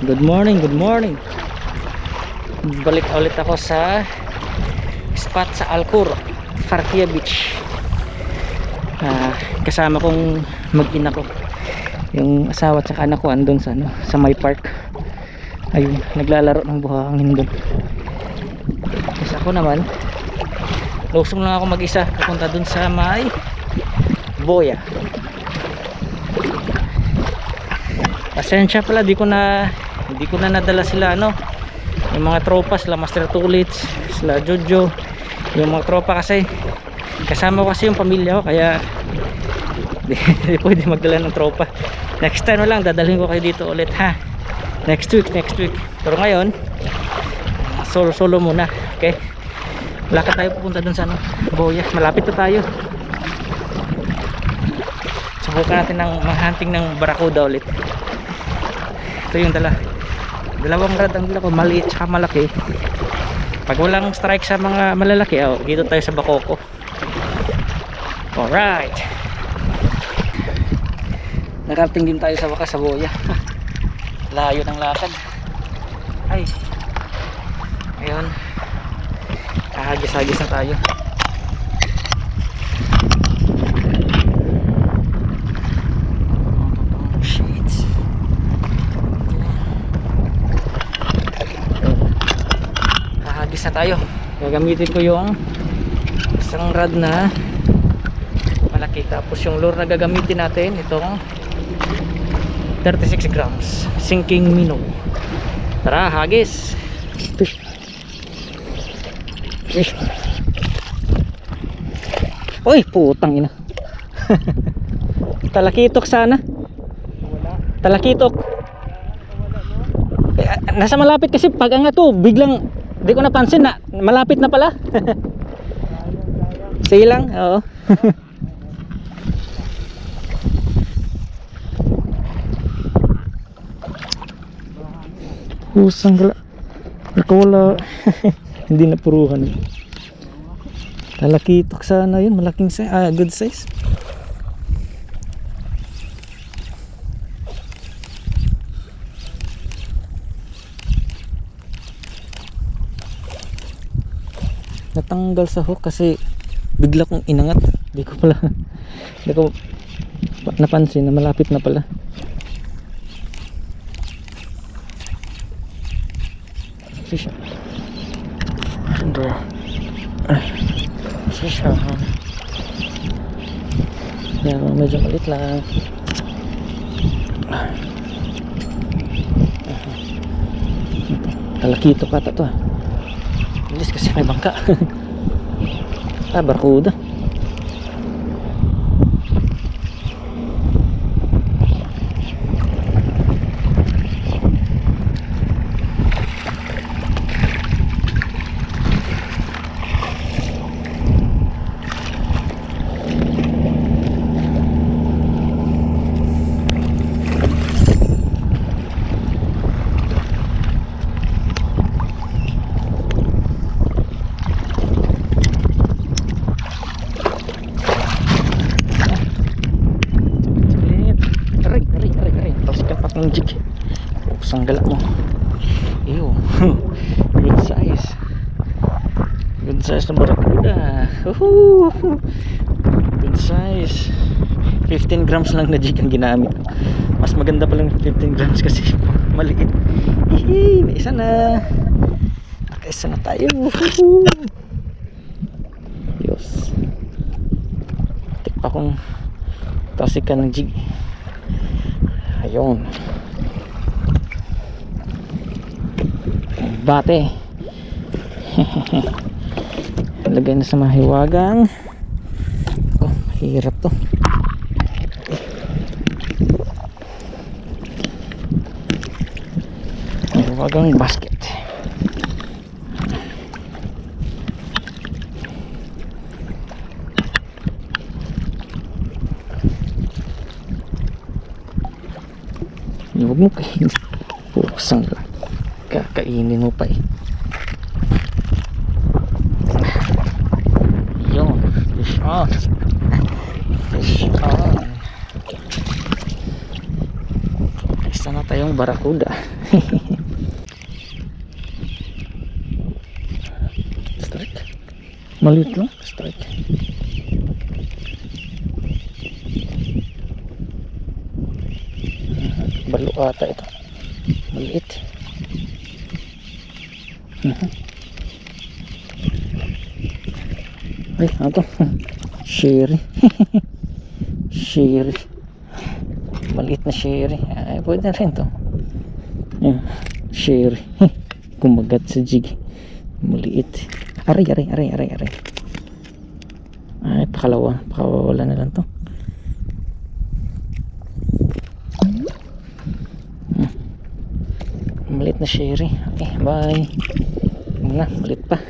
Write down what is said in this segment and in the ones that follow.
Good morning, good morning. Balik ulit ako sa spot sa Alcor, Farkia Beach. Kasama kong mag-ina ko. Yung asawa at saka anak ko andun sa, sa my park. Ayun, naglalaro ng buhangin doon. Kasi ako naman, lusong lang ako mag-isa. Pupunta dun sa may Boya. Pasensya pala, hindi ko na nadala sila yung mga tropa, sila Master Tulits, sila Jojo, yung mga tropa kasi kasama ko kasi yung pamilya ko, kaya hindi pwede magdala ng tropa. Next time na lang dadalhin ko kayo dito ulit ha, next week. Pero ngayon solo muna, okay? Lakad tayo pupunta dun sa Boya, malapit na tayo. Subukan natin ng hunting ng barakuda ulit. Ito yung dalawang rad ang dala ko, maliit at malaki. Pag walang strike sa mga malalaki, dito tayo sa Bakoko. Alright, nakarating din tayo sa wakas sa Boya. Layo ng lakad. Ay, ayun, kahagis-hagis na tayo. Na tayo. Gagamitin ko yung isang rod na malaki, tapos yung lure na gagamitin natin itong 36 grams sinking minnow. Tara, hagis. Fish. Uy, putang ina. Talakitok sana. Talakitok. Nasa malapit kasi pag angat to, biglang di ko napansin na malapit na pala. Sige lang, oo. Husang gala. Wala. Hindi napuruhan. Talakitok sana yun, malaking size, good size. Natanggal sa hook kasi bigla kong inangat. Hindi ko napansin na malapit na pala. Fish. Fish. Yan, medyo malit lang. Talakitok ata to. Bilis kasi may bangka. Barkuda. Ng jig. Pusang gala mo. Ew. Good size. Good size na barakuda. Good size. 15 grams lang na jig ang ginamit. Mas maganda pa lang 15 grams kasi maliit. Hihi, may isa na. Nakaisa na tayo. Diyos. Tik pa kong tasikan ng jig. Ayun. Bate. Lagay na sa mahiwagang. Mahirap to. Mahiwagang basket. Huwag mo kainin. Pusang lang. Kakainin mo pa eh. Yun. Fish on. Fish on. Isa na tayong barakuda. Strike. Maliit lang. Strike. Balo ata ito. Maliit. Ay, ano to? Sherry. Sherry. Maliit na sherry. Ay, pwede na rin to. Ayan. Sherry. Kumagat sa jig. Maliit. Aray. Ay, pakawala na lang to. Maliit na sherry. Okay, bye. Muna, maliit pa.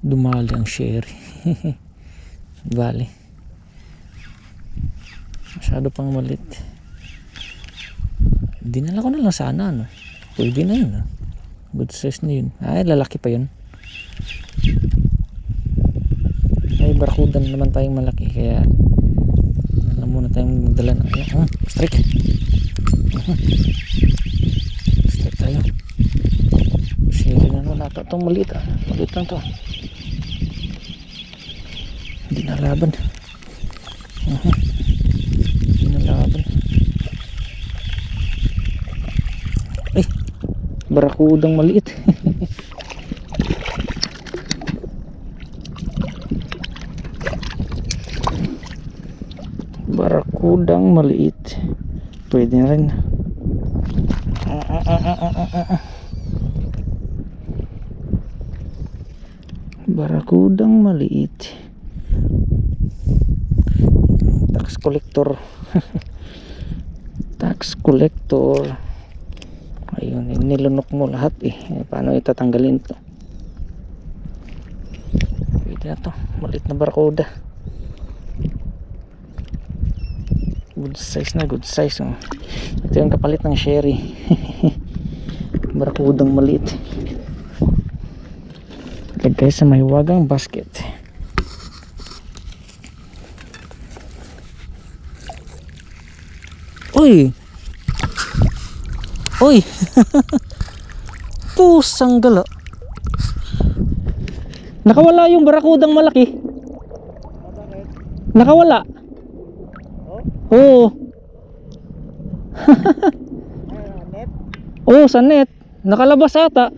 Dumali ang sherry. Bali. Masyado pang maliit. Dinala ko na lang sana, no? Pwede na yun, no? Good size na yun. Ay, lalaki pa yun. Ay, barkudan naman tayong malaki. Kaya na muna tayong magdala ng strike. Strike tayo. Sherry na wala to. Itong maliit, maliit lang to. Hindi na laban. Hindi na laban. Ay, barakudang maliit. Barakudang maliit. Pwede na rin. Barakudang maliit. Tax collector. Tax collector. Ayun, nilunok mo lahat eh. Paano itatanggalin to? Pwede na to. Maliit na barakuda. Good size na, good size. Ito yung kapalit ng sherry. Barakudang maliit. Lagay sa mahiwagang basket. Uy! Uy! Pusang gala. Nakawala yung barakudang malaki. Nakawala. Oo. Oo, sa net. Nakalabas ata.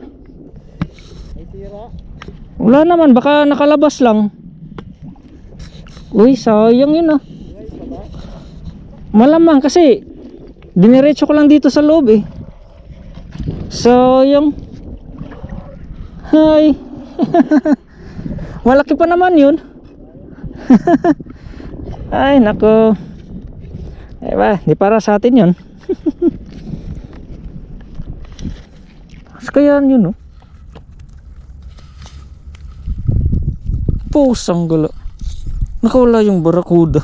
Wala naman, baka nakalabas lang. Uy, sayang yun ah. Malamang kasi diniretso ko lang dito sa loob eh. Sayang. Hi. Malaki pa naman yun. Ay nako. Diba, di para sa atin yun. Mas kaya yun no. Pusang gala. Nakawala yung barakuda.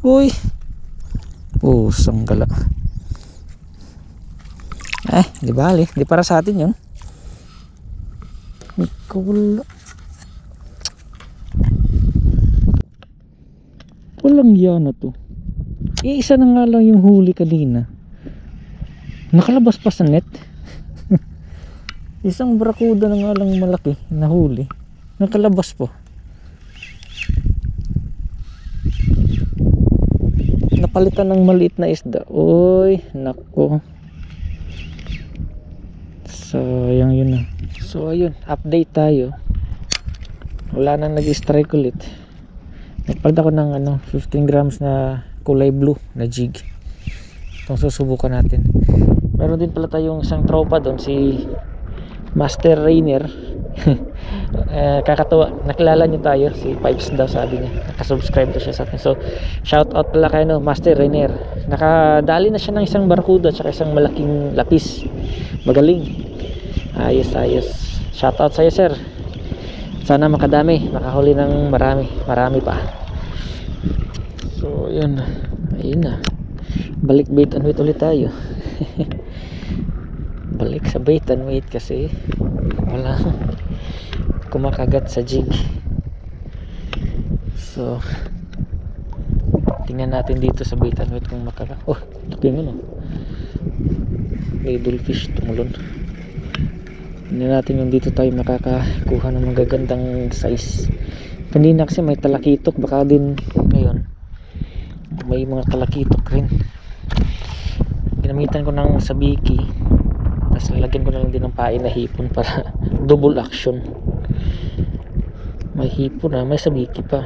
Uy. Pusang gala. Di bali, di para sa atin yun. Nakawala. Walang yan na to. Iisa na nga lang yung huli kanina. Nakalabas pa sa net. Isang barakuda na nga lang malaki na huli. Nakalabas po. Napalitan ng maliit na isda. Uy, nako. Sayang yun na. So ayun, update tayo. Wala nang nag-strike ulit. Nagpalit ako ng 15 grams na kulay blue na jig. Itong susubukan natin. Meron din pala tayong isang tropa doon, si Master Rainer. Kakatuwa, nakilala niyo tayo, si Pipes daw sabi niya. Nakasubscribe daw siya sa atin. So shout out pala kay Master Rainer. Nakadali na siya ng isang barkuda at isang malaking lapis. Magaling. Ayos. Shout out sa iyo sir. Sana makadami, makahuli ng marami pa. So yun, ayun na. Balik bait and wait ulit tayo. balik sa bait and wait kasi wala kumakagat sa jig. So tingnan natin dito sa bait and wait kung makaka laki nga no, ladlefish tumulon. Tingnan natin yung dito tayo makakakuha ng magagandang size. Kanina kasi may talakitok, baka din ngayon may mga talakitok rin. Ginamitan ko ng sabiki, tapos lalagyan ko na lang din ng pain na hipon para double action. May hipon na, may sabiki pa.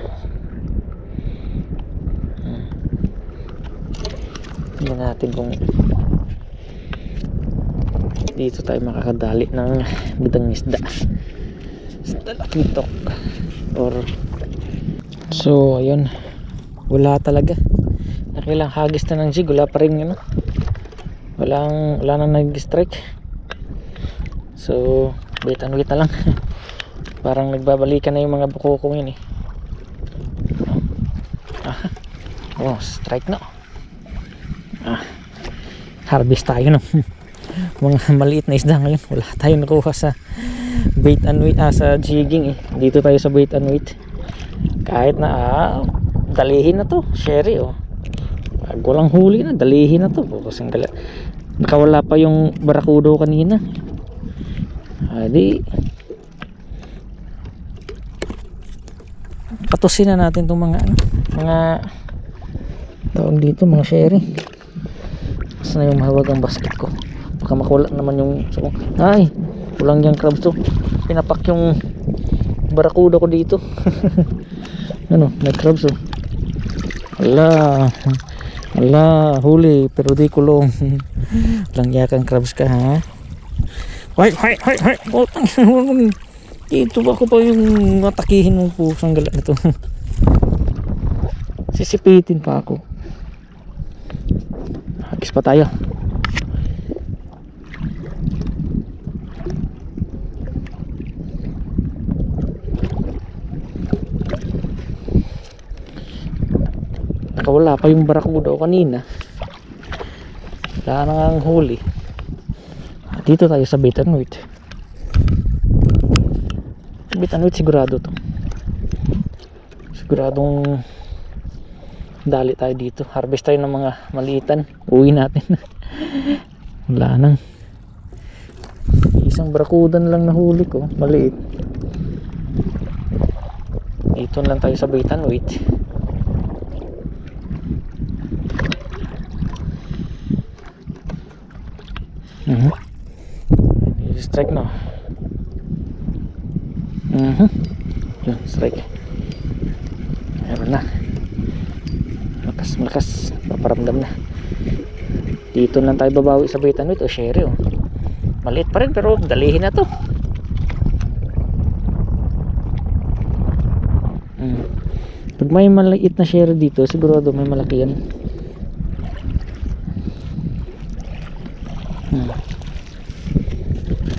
Tingnan natin kung dito tayo makakadali ng bidang isda. Talakitok or so ayun, wala talaga. Nakilang hagis na ng jig, wala pa rin ano, wala nang nag-strike. So wait and wait na lang. Parang nagbabalikan na yung mga buko kong yun oh strike na. Harvest tayo no. Mga maliit na isda ngayon, wala tayong nakuha sa bait and wait, sa jigging dito tayo sa bait and wait. Kahit na dalihin na to, sherry pag walang huli na, dalihin na to kasi nakawala pa yung barakudo kanina. Di patusin na natin itong mga tawag dito, mga sherry. Saan na yung mahawag ang basket ko, baka makulat naman yung ay kulang yung crabs to. Pinapak yung barakuda ko dito. Ano, may crabs ala huli pero di kulong. Lang yakang crabs ka ha. Hay dito ba ko pa yung matakihin ng pusang gala nito. Sisipitin pa ako. Hagis pa tayo. Nakawala pa yung barakuda kanina, wala nang ang huli. Dito tayo sa bait and wait. Bait and wait sigurado to, siguradong dali tayo dito. Harvest tayo ng mga maliitan, uwi natin. Wala nang isang barakudan lang nahuli ko, maliit. Dito lang tayo sa bait and wait. Strike na. Yun, strike. Meron na. Malakas paparamdam na. Dito lang tayo babawi sa bait and wait. Sherry maliit pa rin pero dalihin na to. Pag may maliit na sherry dito, sigurado may malaki yan.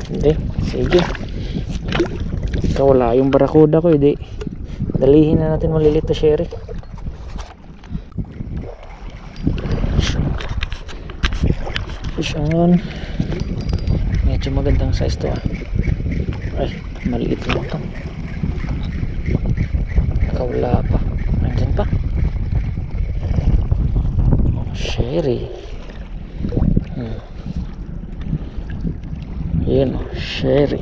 Hindi, sige. Wala yung barakuda ko, hindi. Dalihin na natin malilit na sherry. Fish on. Medyo magandang size to ay, maliit lang ito. Nakawala pa. Nandyan pa. Sherry. Yun, sherry.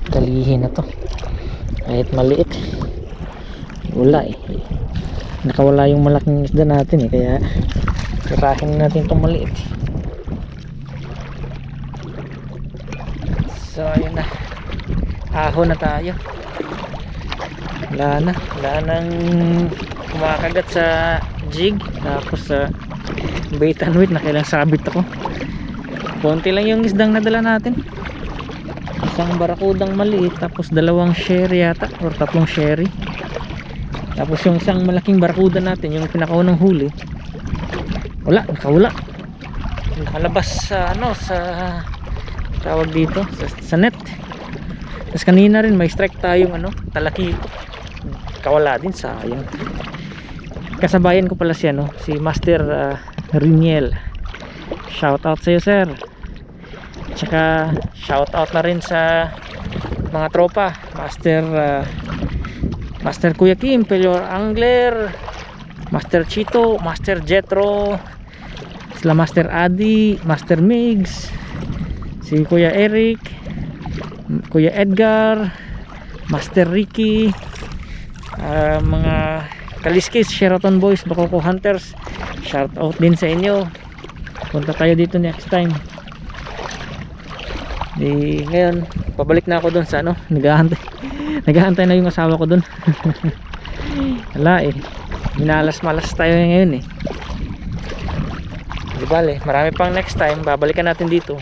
Dalihin na to. Kahit maliit, wala nakawala yung malaking isda natin kaya tirahin natin itong maliit. So ayun na, ahon na tayo. Wala nang kumakagat sa jig. Tapos sa bait and wait nakailang sabit ako. Konti lang yung isdang nadala natin, isang barakudang maliit, tapos dalawang sherry yata or tatlong sherry. Tapos yung isang malaking barakuda natin, yung pinakaunang huli, nakawala, nakalabas sa sa tawag dito sa net. Tapos kanina rin may strike tayong talaki, kawala din, sayang. kasabayan ko pala siya, no? Si Master Riniel. Shout out sa iyo, sir. Tsaka shout out na rin sa mga tropa, Master Kuya Kim, Pelor Angler, Master Chito, Master Jetro, sila Master Adi, Master Migs, si Kuya Eric, Kuya Edgar, Master Ricky, mga Kaliskis, Sheraton Boys, Bakoko Hunters, shout out din sa inyo. Punta tayo dito next time. Ngayon pabalik na ako dun sa ano, naghahantay na yung asawa ko dun. Wala eh, minalas-malas tayo ngayon eh. Di bale, marami pang next time, babalikan natin dito.